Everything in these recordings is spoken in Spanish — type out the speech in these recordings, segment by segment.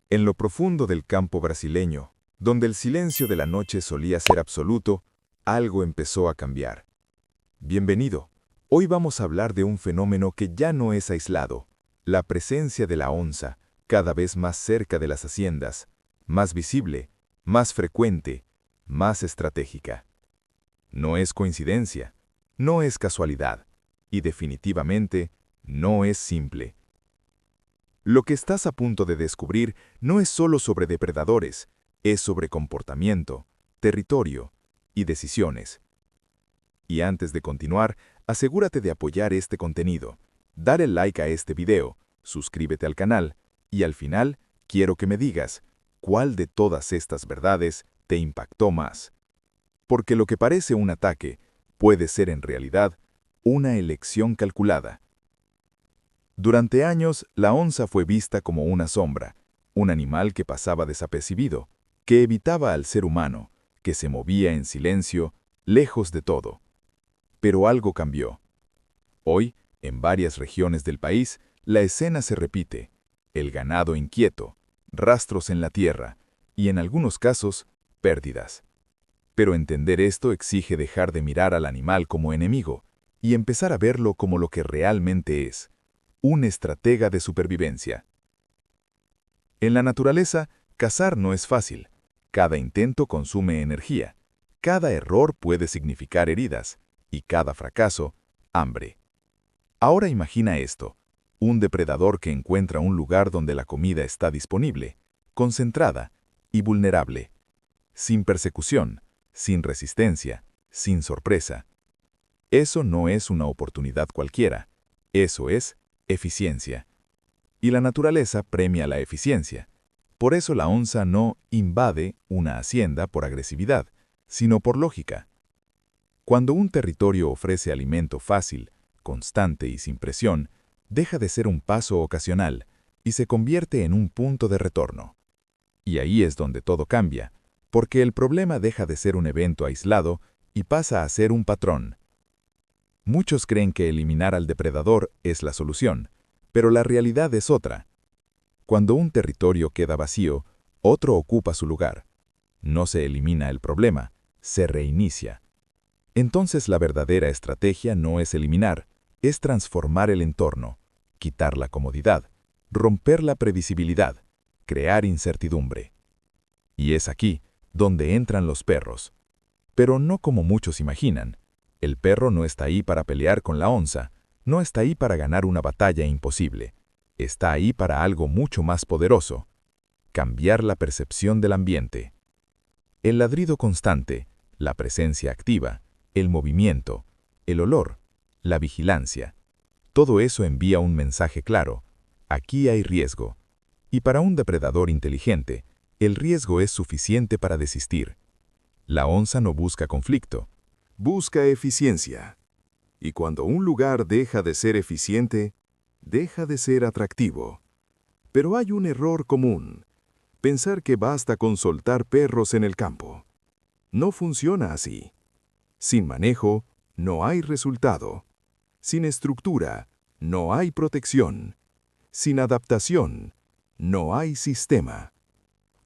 En lo profundo del campo brasileño, donde el silencio de la noche solía ser absoluto, algo empezó a cambiar. Bienvenido. Hoy vamos a hablar de un fenómeno que ya no es aislado, la presencia de la onza, cada vez más cerca de las haciendas, más visible, más frecuente, más estratégica. No es coincidencia, no es casualidad, y definitivamente no es simple. Lo que estás a punto de descubrir no es solo sobre depredadores, es sobre comportamiento, territorio y decisiones. Y antes de continuar, asegúrate de apoyar este contenido, dale like a este video, suscríbete al canal, y al final, quiero que me digas, ¿cuál de todas estas verdades te impactó más? Porque lo que parece un ataque puede ser en realidad una elección calculada. Durante años, la onza fue vista como una sombra, un animal que pasaba desapercibido, que evitaba al ser humano, que se movía en silencio, lejos de todo. Pero algo cambió. Hoy, en varias regiones del país, la escena se repite. El ganado inquieto, rastros en la tierra y, en algunos casos, pérdidas. Pero entender esto exige dejar de mirar al animal como enemigo y empezar a verlo como lo que realmente es, un estratega de supervivencia. En la naturaleza, cazar no es fácil. Cada intento consume energía, cada error puede significar heridas, y cada fracaso, hambre. Ahora imagina esto, un depredador que encuentra un lugar donde la comida está disponible, concentrada y vulnerable, sin persecución, sin resistencia, sin sorpresa. Eso no es una oportunidad cualquiera, eso es eficiencia. Y la naturaleza premia la eficiencia. Por eso la onza no invade una hacienda por agresividad, sino por lógica. Cuando un territorio ofrece alimento fácil, constante y sin presión, deja de ser un paso ocasional y se convierte en un punto de retorno. Y ahí es donde todo cambia, porque el problema deja de ser un evento aislado y pasa a ser un patrón. Muchos creen que eliminar al depredador es la solución, pero la realidad es otra. Cuando un territorio queda vacío, otro ocupa su lugar. No se elimina el problema, se reinicia. Entonces la verdadera estrategia no es eliminar, es transformar el entorno, quitar la comodidad, romper la previsibilidad, crear incertidumbre. Y es aquí donde entran los perros. Pero no como muchos imaginan. El perro no está ahí para pelear con la onza, no está ahí para ganar una batalla imposible. Está ahí para algo mucho más poderoso: cambiar la percepción del ambiente. El ladrido constante, la presencia activa, el movimiento, el olor, la vigilancia. Todo eso envía un mensaje claro: aquí hay riesgo. Y para un depredador inteligente, el riesgo es suficiente para desistir. La onza no busca conflicto, busca eficiencia. Y cuando un lugar deja de ser eficiente, deja de ser atractivo. Pero hay un error común: pensar que basta con soltar perros en el campo. No funciona así. Sin manejo, no hay resultado. Sin estructura, no hay protección. Sin adaptación, no hay sistema.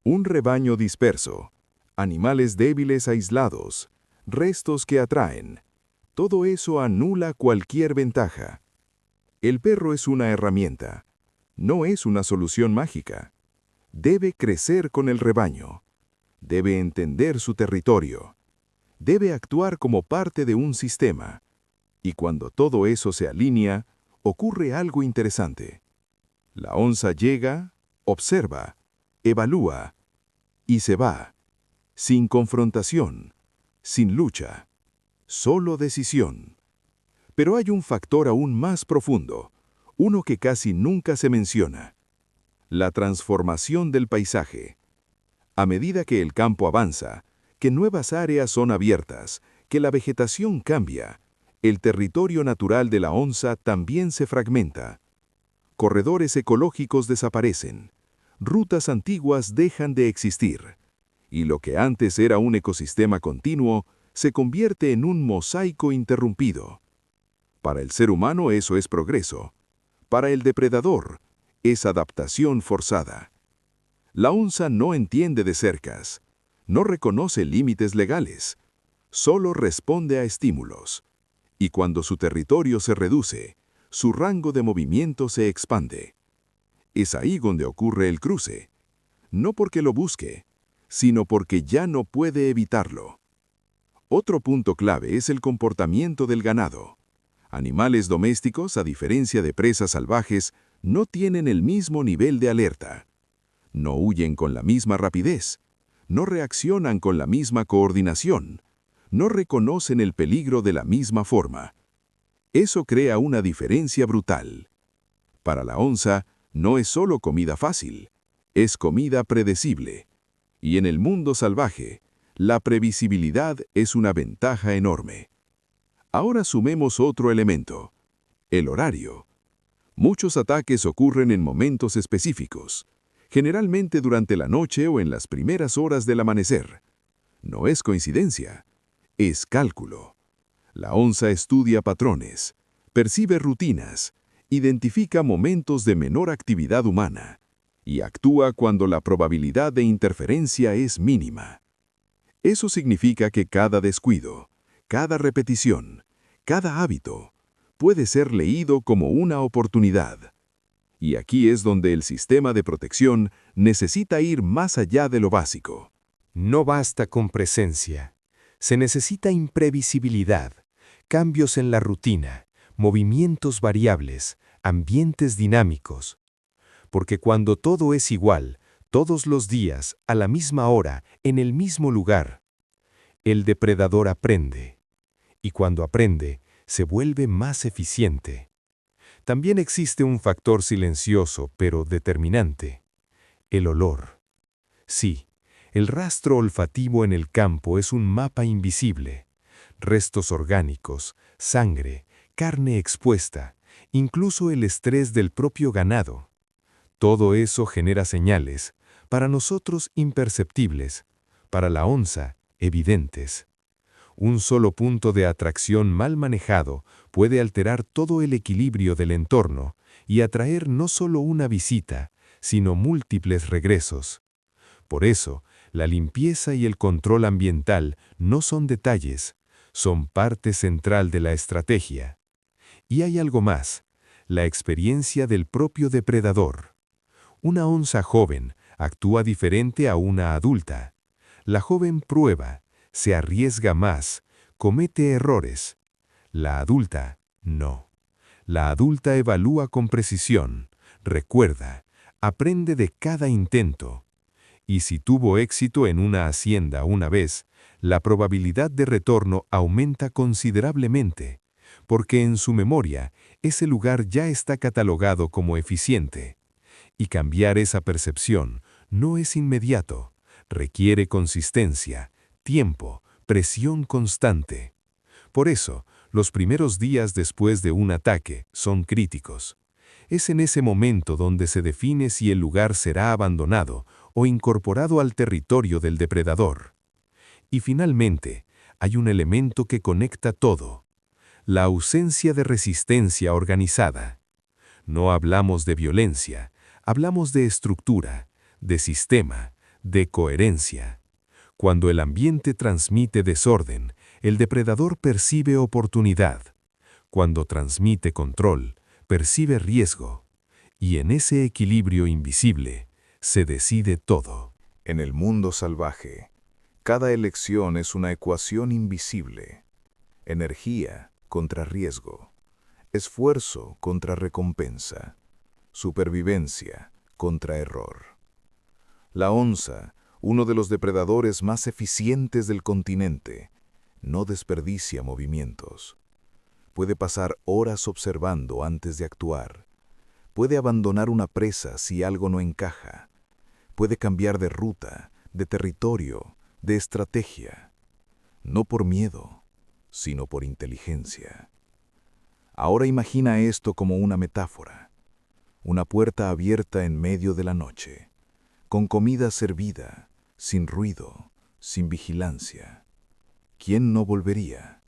Un rebaño disperso, animales débiles aislados, restos que atraen. Todo eso anula cualquier ventaja. El perro es una herramienta, no es una solución mágica. Debe crecer con el rebaño. Debe entender su territorio. Debe actuar como parte de un sistema. Y cuando todo eso se alinea, ocurre algo interesante. La onza llega, observa, evalúa y se va, sin confrontación, sin lucha, solo decisión. Pero hay un factor aún más profundo, uno que casi nunca se menciona: la transformación del paisaje. A medida que el campo avanza, que nuevas áreas son abiertas, que la vegetación cambia, el territorio natural de la onza también se fragmenta. Corredores ecológicos desaparecen, rutas antiguas dejan de existir, y lo que antes era un ecosistema continuo se convierte en un mosaico interrumpido. Para el ser humano eso es progreso. Para el depredador, es adaptación forzada. La onza no entiende de cercas, no reconoce límites legales, solo responde a estímulos. Y cuando su territorio se reduce, su rango de movimiento se expande. Es ahí donde ocurre el cruce, no porque lo busque, sino porque ya no puede evitarlo. Otro punto clave es el comportamiento del ganado. Animales domésticos, a diferencia de presas salvajes, no tienen el mismo nivel de alerta. No huyen con la misma rapidez, no reaccionan con la misma coordinación, no reconocen el peligro de la misma forma. Eso crea una diferencia brutal. Para la onza, no es solo comida fácil, es comida predecible. Y en el mundo salvaje, la previsibilidad es una ventaja enorme. Ahora sumemos otro elemento, el horario. Muchos ataques ocurren en momentos específicos, generalmente durante la noche o en las primeras horas del amanecer. No es coincidencia, es cálculo. La onza estudia patrones, percibe rutinas, identifica momentos de menor actividad humana y actúa cuando la probabilidad de interferencia es mínima. Eso significa que cada descuido, cada repetición, cada hábito puede ser leído como una oportunidad. Y aquí es donde el sistema de protección necesita ir más allá de lo básico. No basta con presencia. Se necesita imprevisibilidad, cambios en la rutina, movimientos variables, ambientes dinámicos. Porque cuando todo es igual, todos los días, a la misma hora, en el mismo lugar, el depredador aprende. Y cuando aprende, se vuelve más eficiente. También existe un factor silencioso, pero determinante: el olor. Sí, el rastro olfativo en el campo es un mapa invisible. Restos orgánicos, sangre, carne expuesta, incluso el estrés del propio ganado. Todo eso genera señales, para nosotros imperceptibles, para la onza evidentes. Un solo punto de atracción mal manejado puede alterar todo el equilibrio del entorno y atraer no solo una visita, sino múltiples regresos. Por eso, la limpieza y el control ambiental no son detalles, son parte central de la estrategia. Y hay algo más: la experiencia del propio depredador. Una onza joven actúa diferente a una adulta. La joven prueba, se arriesga más, comete errores. La adulta, no. La adulta evalúa con precisión, recuerda, aprende de cada intento. Y si tuvo éxito en una hacienda una vez, la probabilidad de retorno aumenta considerablemente, porque en su memoria ese lugar ya está catalogado como eficiente. Y cambiar esa percepción no es inmediato, requiere consistencia, tiempo, presión constante. Por eso, los primeros días después de un ataque son críticos. Es en ese momento donde se define si el lugar será abandonado o incorporado al territorio del depredador. Y finalmente, hay un elemento que conecta todo: la ausencia de resistencia organizada. No hablamos de violencia, hablamos de estructura, de sistema, de coherencia. Cuando el ambiente transmite desorden, el depredador percibe oportunidad. Cuando transmite control, percibe riesgo. Y en ese equilibrio invisible se decide todo. En el mundo salvaje, cada elección es una ecuación invisible. Energía contra riesgo, esfuerzo contra recompensa, supervivencia contra error. La onza, uno de los depredadores más eficientes del continente, no desperdicia movimientos. Puede pasar horas observando antes de actuar. Puede abandonar una presa si algo no encaja. Puede cambiar de ruta, de territorio, de estrategia. No por miedo, sino por inteligencia. Ahora imagina esto como una metáfora. Una puerta abierta en medio de la noche, con comida servida, sin ruido, sin vigilancia. ¿Quién no volvería?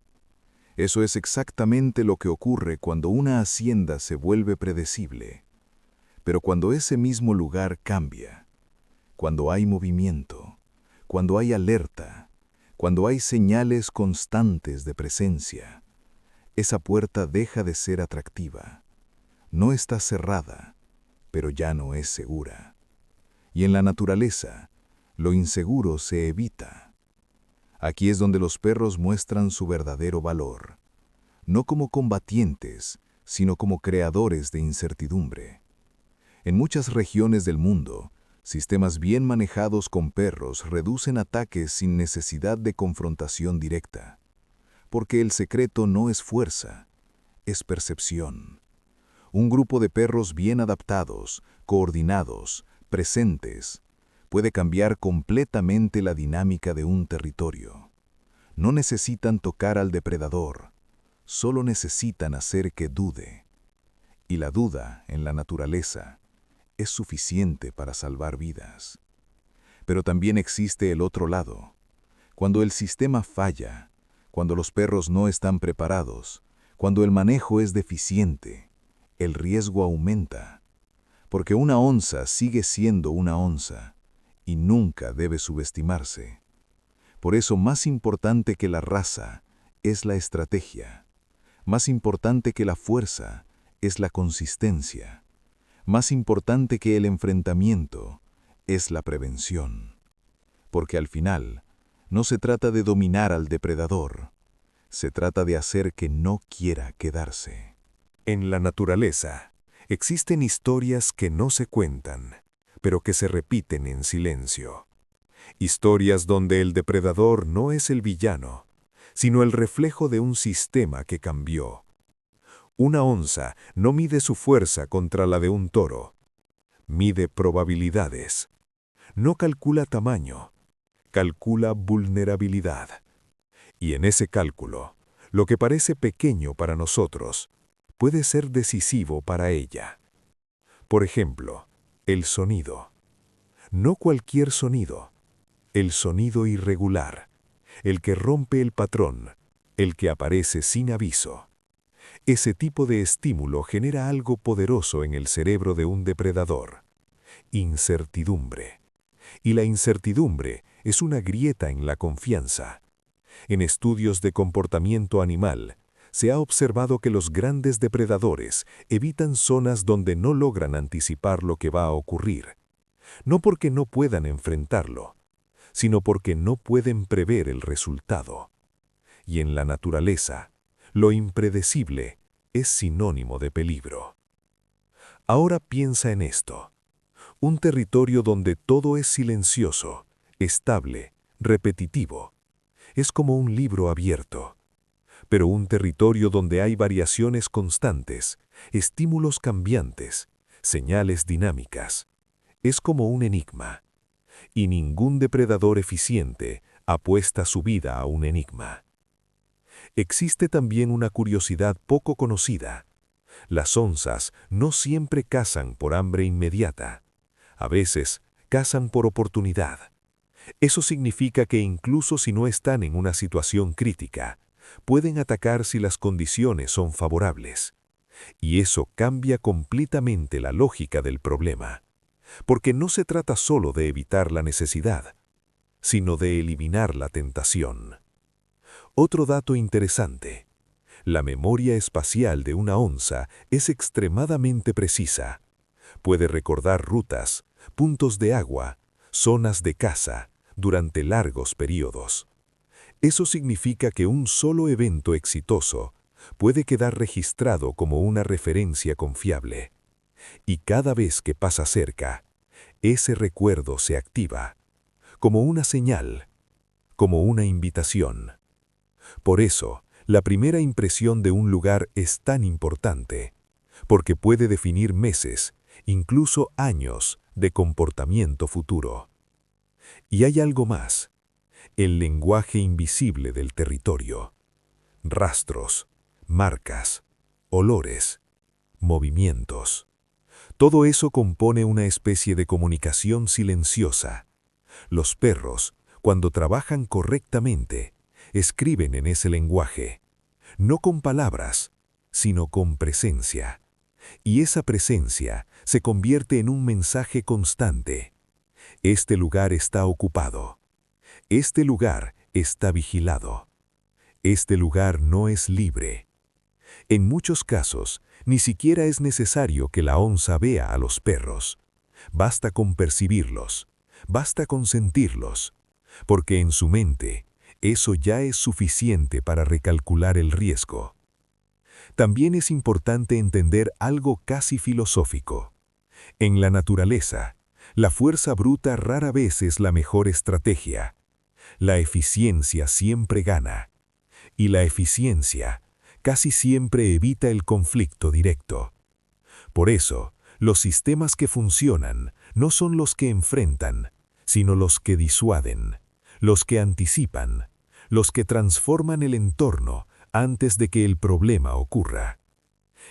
Eso es exactamente lo que ocurre cuando una hacienda se vuelve predecible. Pero cuando ese mismo lugar cambia, cuando hay movimiento, cuando hay alerta, cuando hay señales constantes de presencia, esa puerta deja de ser atractiva. No está cerrada, pero ya no es segura. Y en la naturaleza, lo inseguro se evita. Aquí es donde los perros muestran su verdadero valor, no como combatientes, sino como creadores de incertidumbre. En muchas regiones del mundo, sistemas bien manejados con perros reducen ataques sin necesidad de confrontación directa, porque el secreto no es fuerza, es percepción. Un grupo de perros bien adaptados, coordinados, presentes, puede cambiar completamente la dinámica de un territorio. No necesitan tocar al depredador, solo necesitan hacer que dude. Y la duda, en la naturaleza, es suficiente para salvar vidas. Pero también existe el otro lado. Cuando el sistema falla, cuando los perros no están preparados, cuando el manejo es deficiente, el riesgo aumenta. Porque una onza sigue siendo una onza y nunca debe subestimarse. Por eso, más importante que la raza es la estrategia. Más importante que la fuerza es la consistencia. Más importante que el enfrentamiento es la prevención. Porque al final, no se trata de dominar al depredador, se trata de hacer que no quiera quedarse. En la naturaleza, existen historias que no se cuentan, pero que se repiten en silencio. Historias donde el depredador no es el villano, sino el reflejo de un sistema que cambió. Una onza no mide su fuerza contra la de un toro. Mide probabilidades. No calcula tamaño, calcula vulnerabilidad. Y en ese cálculo, lo que parece pequeño para nosotros, puede ser decisivo para ella. Por ejemplo, el sonido. No cualquier sonido. El sonido irregular, el que rompe el patrón, el que aparece sin aviso. Ese tipo de estímulo genera algo poderoso en el cerebro de un depredador: incertidumbre. Y la incertidumbre es una grieta en la confianza. En estudios de comportamiento animal, se ha observado que los grandes depredadores evitan zonas donde no logran anticipar lo que va a ocurrir, no porque no puedan enfrentarlo, sino porque no pueden prever el resultado. Y en la naturaleza, lo impredecible es sinónimo de peligro. Ahora piensa en esto: un territorio donde todo es silencioso, estable, repetitivo. Es como un libro abierto. Pero un territorio donde hay variaciones constantes, estímulos cambiantes, señales dinámicas, es como un enigma. Y ningún depredador eficiente apuesta su vida a un enigma. Existe también una curiosidad poco conocida. Las onzas no siempre cazan por hambre inmediata. A veces cazan por oportunidad. Eso significa que incluso si no están en una situación crítica, pueden atacar si las condiciones son favorables. Y eso cambia completamente la lógica del problema. Porque no se trata solo de evitar la necesidad, sino de eliminar la tentación. Otro dato interesante: la memoria espacial de una onza es extremadamente precisa. Puede recordar rutas, puntos de agua, zonas de caza, durante largos periodos. Eso significa que un solo evento exitoso puede quedar registrado como una referencia confiable. Y cada vez que pasa cerca, ese recuerdo se activa, como una señal, como una invitación. Por eso, la primera impresión de un lugar es tan importante, porque puede definir meses, incluso años, de comportamiento futuro. Y hay algo más: el lenguaje invisible del territorio. Rastros, marcas, olores, movimientos. Todo eso compone una especie de comunicación silenciosa. Los perros, cuando trabajan correctamente, escriben en ese lenguaje, no con palabras, sino con presencia. Y esa presencia se convierte en un mensaje constante. Este lugar está ocupado. Este lugar está vigilado. Este lugar no es libre. En muchos casos, ni siquiera es necesario que la onza vea a los perros. Basta con percibirlos, basta con sentirlos, porque en su mente, eso ya es suficiente para recalcular el riesgo. También es importante entender algo casi filosófico. En la naturaleza, la fuerza bruta rara vez es la mejor estrategia. La eficiencia siempre gana. Y la eficiencia casi siempre evita el conflicto directo. Por eso, los sistemas que funcionan no son los que enfrentan, sino los que disuaden, los que anticipan, los que transforman el entorno antes de que el problema ocurra.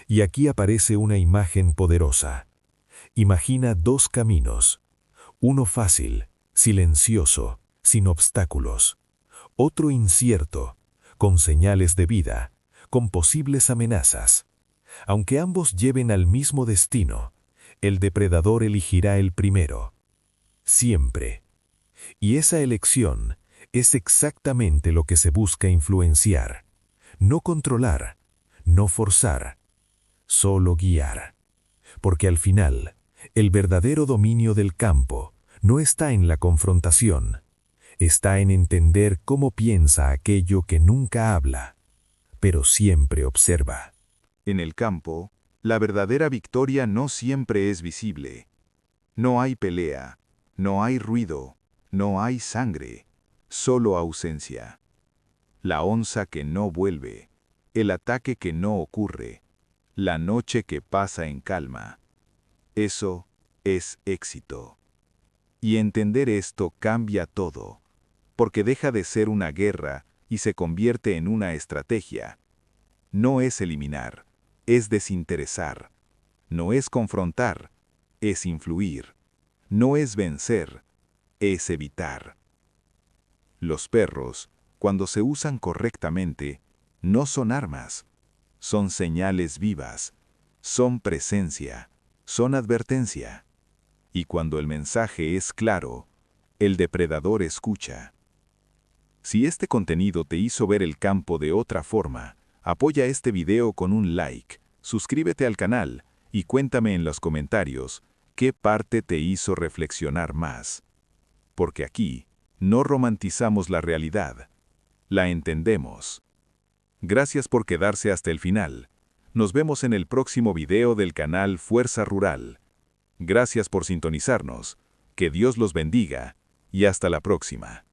Y aquí aparece una imagen poderosa. Imagina dos caminos, uno fácil, silencioso, sin obstáculos, otro incierto, con señales de vida, con posibles amenazas. Aunque ambos lleven al mismo destino, el depredador elegirá el primero. Siempre. Y esa elección es exactamente lo que se busca influenciar. No controlar, no forzar, solo guiar. Porque al final, el verdadero dominio del campo no está en la confrontación, está en entender cómo piensa aquello que nunca habla, pero siempre observa. En el campo, la verdadera victoria no siempre es visible. No hay pelea, no hay ruido, no hay sangre, solo ausencia. La onza que no vuelve, el ataque que no ocurre, la noche que pasa en calma. Eso es éxito. Y entender esto cambia todo, porque deja de ser una guerra y se convierte en una estrategia. No es eliminar, es desinteresar. No es confrontar, es influir. No es vencer, es evitar. Los perros, cuando se usan correctamente, no son armas, son señales vivas, son presencia, son advertencia. Y cuando el mensaje es claro, el depredador escucha. Si este contenido te hizo ver el campo de otra forma, apoya este video con un like, suscríbete al canal y cuéntame en los comentarios qué parte te hizo reflexionar más. Porque aquí no romantizamos la realidad, la entendemos. Gracias por quedarse hasta el final. Nos vemos en el próximo video del canal Fuerza Rural. Gracias por sintonizarnos, que Dios los bendiga y hasta la próxima.